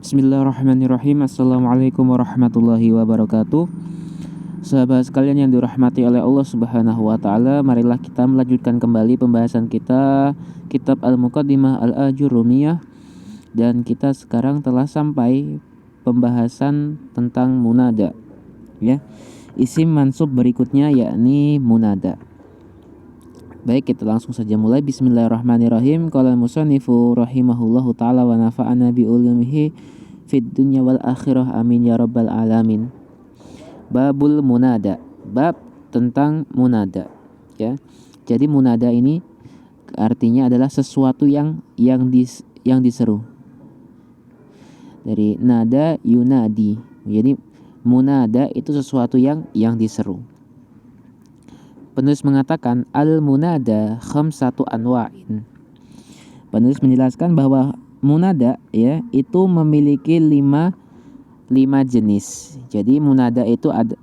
Bismillahirrahmanirrahim. Assalamualaikum warahmatullahi wabarakatuh. Sahabat sekalian yang dirahmati oleh Allah Subhanahu wa taala, marilah kita melanjutkan kembali pembahasan kita kitab Al-Muqaddimah Al-Ajurrumiyah, dan kita sekarang telah sampai pembahasan tentang munada, ya. Isim mansub berikutnya yakni munada. Baik, kita langsung saja mulai. Bismillahirrahmanirrahim. Qala al-musannifu rahimahullahu ta'ala wa nafa'ana bi ulumihi fid dunya wal akhirah, amin ya rabbal alamin. Babul munada, bab tentang munada, ya. Jadi munada ini artinya adalah sesuatu yang diseru. Dari nada yunadi. Jadi munada itu sesuatu yang diseru. Penulis mengatakan al-munada khamsatu anwa'in. Penulis menjelaskan bahwa munada, ya, itu memiliki lima jenis. Jadi munada itu ada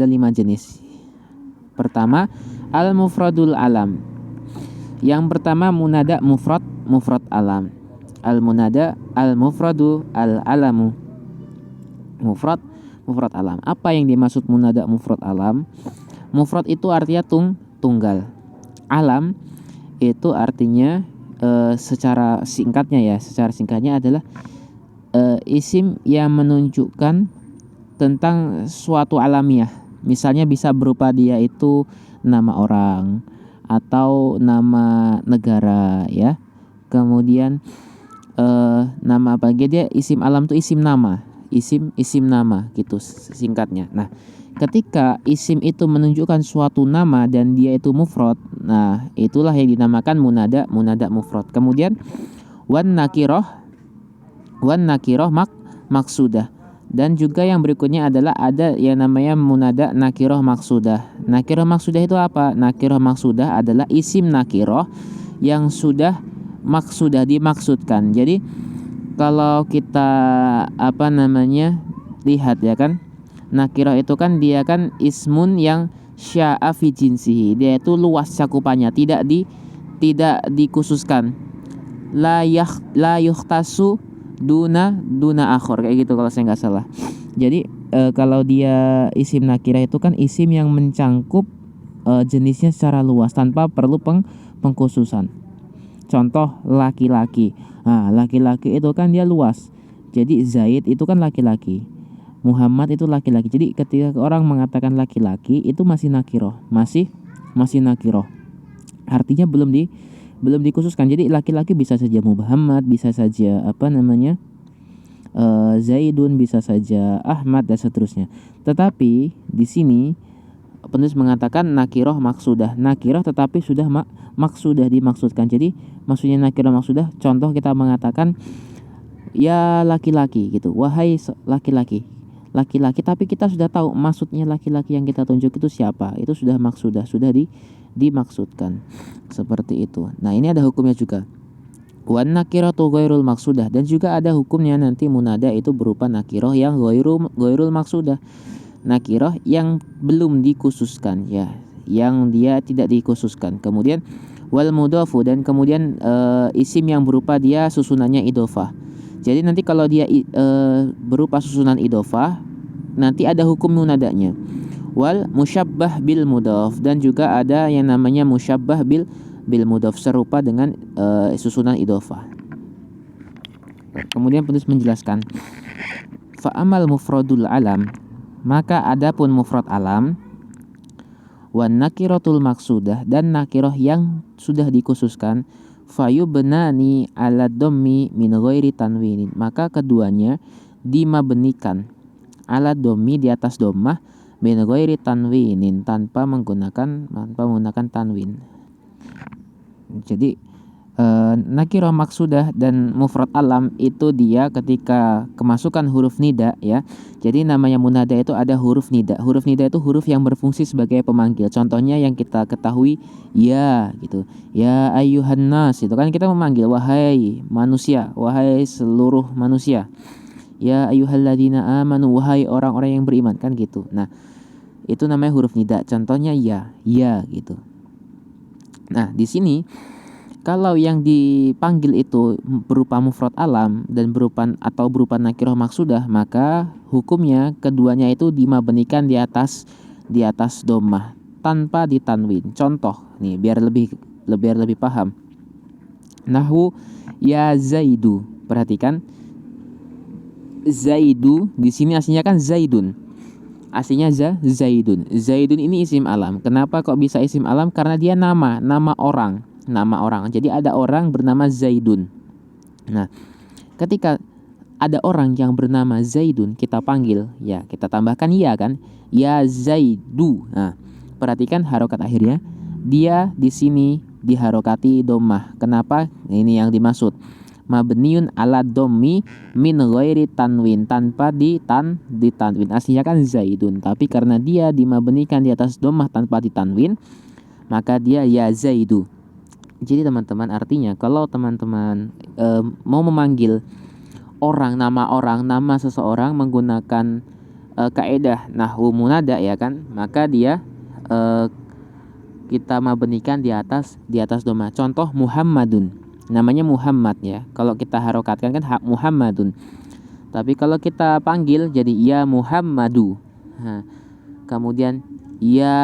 5 jenis. Pertama, al-mufradul alam. Yang pertama munada mufrad alam. Al-munada al-mufradu al-alamu. Mufrad alam. Apa yang dimaksud munada mufrad alam? Mufrad itu artinya tunggal. Alam itu artinya secara singkatnya adalah isim yang menunjukkan tentang suatu alamiah. Misalnya bisa berupa dia itu nama orang atau nama negara, ya. Kemudian nama apa? Dia isim alam itu isim nama gitu singkatnya. Nah, ketika isim itu menunjukkan suatu nama dan dia itu mufrad, nah itulah yang dinamakan munada mufrad. Kemudian wan nakiroh maksudah. Dan juga yang berikutnya adalah ada yang namanya munada nakiroh maksudah. Nakiroh maksudah itu apa? Nakiroh maksudah adalah isim nakiroh yang sudah maksudah, dimaksudkan. Jadi kalau kita lihat, ya kan, nakirah itu kan dia kan ismun yang sya'a fi jinsihi, dia itu luas cakupannya, tidak dikhususkan. La yukhtasu duna akhor, kayak gitu kalau saya nggak salah. Jadi kalau dia isim nakirah itu kan isim yang mencangkup jenisnya secara luas tanpa perlu pengkhususan. Contoh laki-laki. Nah, laki-laki itu kan dia luas. Jadi Zaid itu kan laki-laki. Muhammad itu laki-laki. Jadi ketika orang mengatakan laki-laki itu masih nakiroh, masih nakiroh. Artinya belum dikhususkan. Jadi laki-laki bisa saja Muhammad, bisa saja Zaidun, bisa saja Ahmad dan seterusnya. Tetapi di sini penulis mengatakan nakiroh maksudah. Nakiroh tetapi sudah maksudah, dimaksudkan. Jadi maksudnya nakiroh maksudah, contoh kita mengatakan ya laki-laki gitu. Wahai laki-laki, tapi kita sudah tahu maksudnya laki-laki yang kita tunjuk itu siapa. Itu sudah maksudah, sudah dimaksudkan. Seperti itu. Nah, ini ada hukumnya juga. Wan nakiratu ghairul maksudah, dan juga ada hukumnya nanti munada itu berupa nakiroh yang ghairul maksudah. Nakiroh yang belum dikhususkan, ya, yang dia tidak dikhususkan. Kemudian wal mudhafu, dan kemudian isim yang berupa dia susunannya idhofah. Jadi nanti kalau dia berupa susunan idhofah, nanti ada hukum munadanya. Wal musyabbah bil mudhaf, dan juga ada yang namanya musyabbah bil mudhaf, serupa dengan susunan idhofah. Kemudian penulis menjelaskan, fa amal mufradul alam, maka adapun mufrad alam, wan nakiratul maksudah, dan nakiroh yang sudah dikhususkan, fayubnani ala dhammi min ghairi tanwinin, maka keduanya dimabnikan ala dhammi, di atas dhammah, min ghairi tanwinin, tanpa menggunakan tanwin. Jadi nakirah maksudah dan mufrad alam itu dia ketika kemasukan huruf nida, ya. Jadi namanya munada itu ada huruf nida. Huruf nida itu huruf yang berfungsi sebagai pemanggil. Contohnya yang kita ketahui ya gitu. Ya ayyuhan nas, itu kan kita memanggil wahai manusia, wahai seluruh manusia. Ya ayyuhalladzina amanu, wahai orang-orang yang beriman, kan gitu. Nah, itu namanya huruf nida. Contohnya ya gitu. Nah, di sini Kalau yang dipanggil itu berupa mufrad alam dan berupa nakirah maksudah, maka hukumnya keduanya itu dimabnikan di atas dhammah tanpa ditanwin. Contoh nih biar lebih paham. Nahwu ya Zaidu. Perhatikan, Zaidu di sini aslinya kan Zaidun. Aslinya Zaidun. Zaidun ini isim alam. Kenapa kok bisa isim alam? Karena dia nama orang. Jadi ada orang bernama Zaidun. Nah, ketika ada orang yang bernama Zaidun, kita panggil, ya kita tambahkan ya kan? Ya Zaidu. Nah, perhatikan harokat akhirnya. Dia di sini diharokati dhammah. Kenapa? Ini yang dimaksud. Mabniun ala dhammi min ghairi tanwin, tanpa ditanwin. Aslinya kan Zaidun, tapi karena dia dimabnikan di atas dhammah tanpa ditanwin, maka dia ya Zaidu. Jadi teman-teman, artinya kalau teman-teman mau memanggil nama seseorang menggunakan kaidah nahwu munada, ya kan, maka dia kita mabnikan di atas dhammah. Contoh Muhammadun. Namanya Muhammad ya. Kalau kita harokatkan kan Muhammadun. Tapi kalau kita panggil jadi ya Muhammadu. Nah, kemudian ya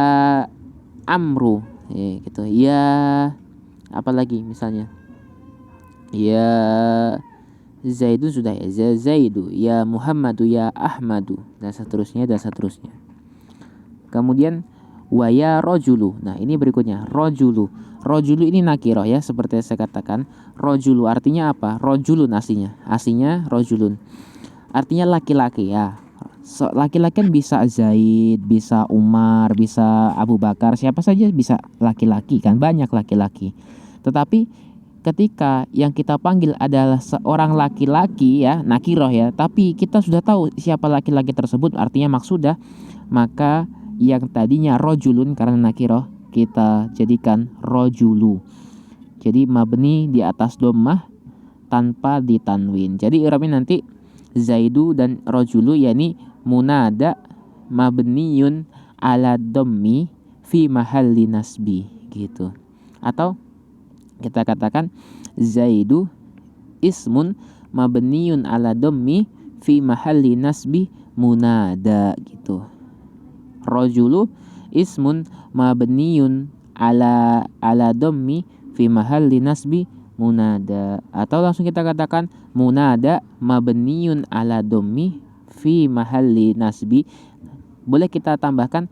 Amru, gitu. Ya apa lagi misalnya? Ya Zaidu sudah ya. Zaidu, ya Muhammadu, ya Ahmadu, dan seterusnya. Kemudian wa ya rojulu. Nah, ini berikutnya rojulu. Rojulu ini nakirah ya, seperti yang saya katakan. Rojulu artinya apa? Rojulun aslinya rojulun. Artinya laki-laki ya. Laki-laki kan bisa Zaid, bisa Umar, bisa Abu Bakar, siapa saja bisa laki-laki kan, banyak laki-laki. Tetapi ketika yang kita panggil adalah seorang laki-laki ya, nakirah ya, tapi kita sudah tahu siapa laki-laki tersebut, artinya maksudah, maka yang tadinya rojulun karena nakirah kita jadikan rojulu. Jadi mabni di atas dhammah tanpa ditanwin. Jadi i'rabnya nanti Zaidu dan rojulu, yakni munada mabniyun ala dhammi fi mahalli nasbi gitu. Atau kita katakan Zaidu ismun mabniyun ala dhammi fi mahalli nasbi munada gitu. Rojulu ismun mabniyun ala dhammi fi mahalli nasbi munada. Atau langsung kita katakan munada mabniyun ala dhammi fi mahalli nasbi. Boleh kita tambahkan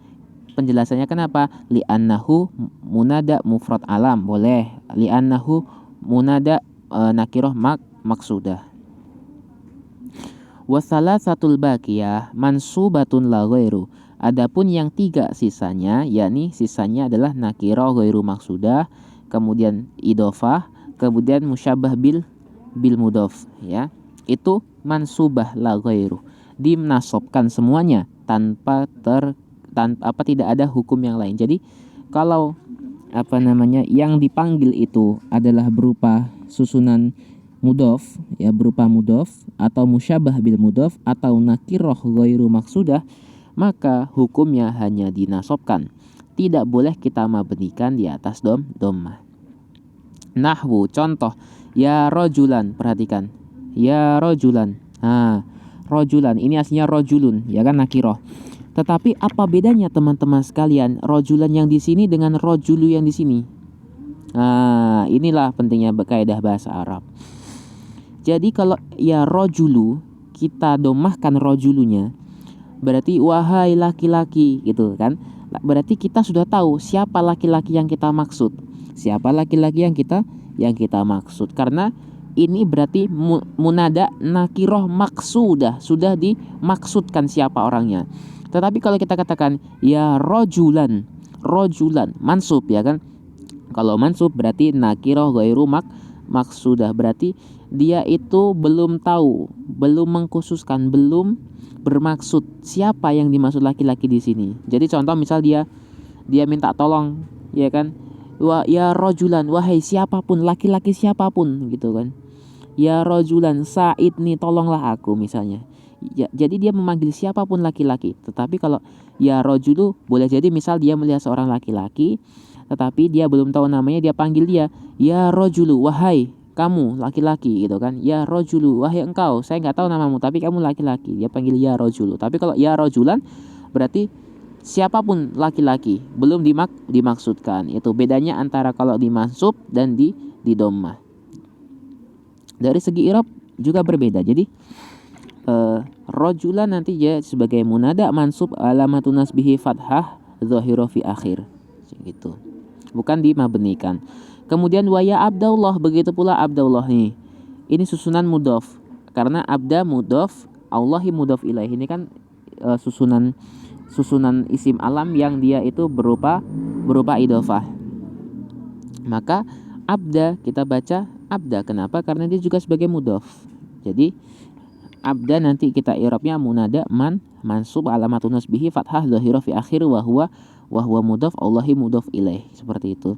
penjelasannya kenapa? Li'annahu munada mufrad alam. Boleh. Li'annahu munada nakirah maksudah. Wasalasatul baqiyah mansubatun la ghairu. Adapun yang 3 sisanya, yakni sisanya adalah nakirah ghairu maksudah, kemudian idhofah, kemudian musyabbah bil mudhof ya. Itu mansubah la ghairu. Dimnasobkan semuanya tanpa tidak ada hukum yang lain. Jadi kalau yang dipanggil itu adalah berupa susunan mudhof ya, berupa mudhof atau musyabbah bil mudhof atau nakirah ghairu maksudah, maka hukumnya hanya dinasobkan. Tidak boleh kita mabnikan di atas dhammah. Nahwu contoh ya rojulan, perhatikan. Ya rojulan. Nah, rojulan ini aslinya rojulun ya kan, nakirah. Tetapi apa bedanya teman-teman sekalian rojulan yang di sini dengan rojulu yang di sini? Nah, inilah pentingnya kaidah bahasa Arab. Jadi kalau ya rojulu kita dhammahkan rojulunya, berarti wahai laki-laki gitu kan. Berarti kita sudah tahu siapa laki-laki yang kita maksud. Siapa laki-laki yang kita maksud. Karena ini berarti munada nakirah maksudah, sudah dimaksudkan siapa orangnya. Tetapi kalau kita katakan ya rojulan mansub ya kan. Kalau mansub berarti nakirah ghairu maksudah, berarti dia itu belum tahu, belum mengkhususkan, belum bermaksud siapa yang dimaksud laki-laki di sini. Jadi contoh misal dia minta tolong ya kan. Ya rojulan, wahai siapapun, laki-laki siapapun gitu kan. Ya rojulan Said nih, tolonglah aku misalnya. Ya, jadi dia memanggil siapapun laki-laki. Tetapi kalau ya rojulu boleh jadi misal dia melihat seorang laki-laki, tetapi dia belum tahu namanya, dia panggil dia, ya rojulu, wahai kamu laki-laki gitu kan, ya rojulu, wahai engkau, saya nggak tahu namamu tapi kamu laki-laki, dia panggil ya rojulu. Tapi kalau ya rojulan berarti siapapun laki-laki, belum dimaksudkan. Itu bedanya antara kalau dimansub dan di dhammah. Dari segi i'rab juga berbeda. Jadi rojulan nanti ya sebagai munada mansub alamatun nasbihi fathah dhahira fi akhir gitu, bukan dimabnikan. Kemudian waya Abdullah, begitu pula Abdullah nih, ini susunan mudhof, karena abda mudhof, Allahi mudhof ilaih. Ini kan susunan isim alam yang dia itu berupa idhofah. Maka abda kita baca abda. Kenapa? Karena dia juga sebagai mudhof. Jadi abda nanti kita i'rabnya munada mansub alamatun nasbihi fathah dhahira fi akhir wa huwa mudhof, Allahi mudhof ilaih, seperti itu.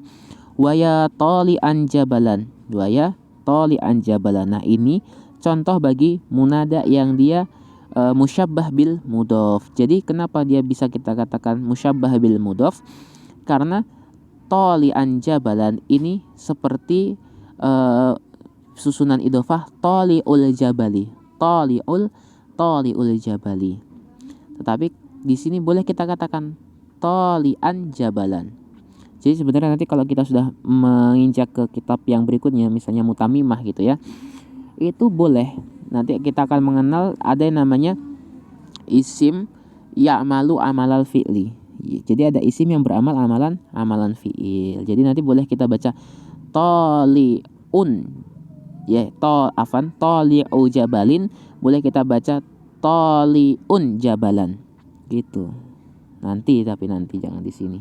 Waya tali'an jabalan, waya tali'an jabalan. Nah, ini contoh bagi munada yang dia musyabbah bil mudhof. Jadi kenapa dia bisa kita katakan musyabbah bil mudhof? Karena tali'an jabalan ini seperti susunan idhofah tali'ul jabali, tali'ul jabali. Tetapi di sini boleh kita katakan tali'an jabalan. Jadi sebenarnya nanti kalau kita sudah menginjak ke kitab yang berikutnya, misalnya mutamimah gitu ya, itu boleh. Nanti kita akan mengenal ada yang namanya isim ya'malu amalal fi'li. Jadi ada isim yang beramal amalan fi'il. Jadi nanti boleh kita baca tali'un ya, tali'u jabalin, boleh kita baca tali'un jabalan gitu. Nanti jangan di sini.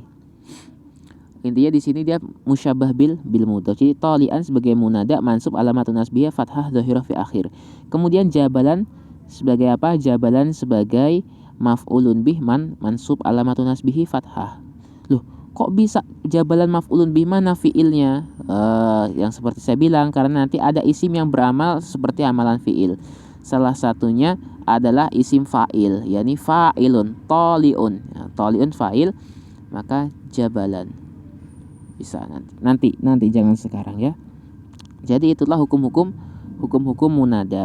Intinya di sini dia musyabbah bil mudhof. Jadi tali'an sebagai munada mansub alamatun nasbiyah fathah dhahirah fi akhir. Kemudian jabalan sebagai apa? Jabalan sebagai maf'ulun bih mansub alamatun nasbihi fathah. Loh, kok bisa jabalan maf'ulun bih, mana fiilnya? Yang seperti saya bilang, karena nanti ada isim yang beramal seperti amalan fiil. Salah satunya adalah isim fa'il, yakni fa'ilun, tali'un. Ya, tali'un fa'il, maka jabalan. Bisa nanti jangan sekarang ya. Jadi itulah hukum-hukum munada.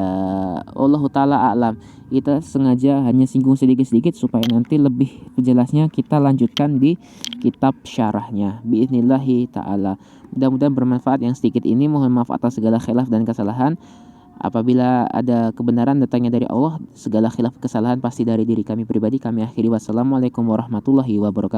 Wallahu taala a'lam. Kita sengaja hanya singgung sedikit-sedikit supaya nanti lebih jelasnya kita lanjutkan di kitab syarahnya biiznillahi taala. Mudah-mudahan bermanfaat yang sedikit ini. Mohon maaf atas segala khilaf dan kesalahan. Apabila ada kebenaran datangnya dari Allah, segala khilaf kesalahan pasti dari diri kami pribadi. Kami akhiri, wassalamualaikum warahmatullahi wabarakatuh.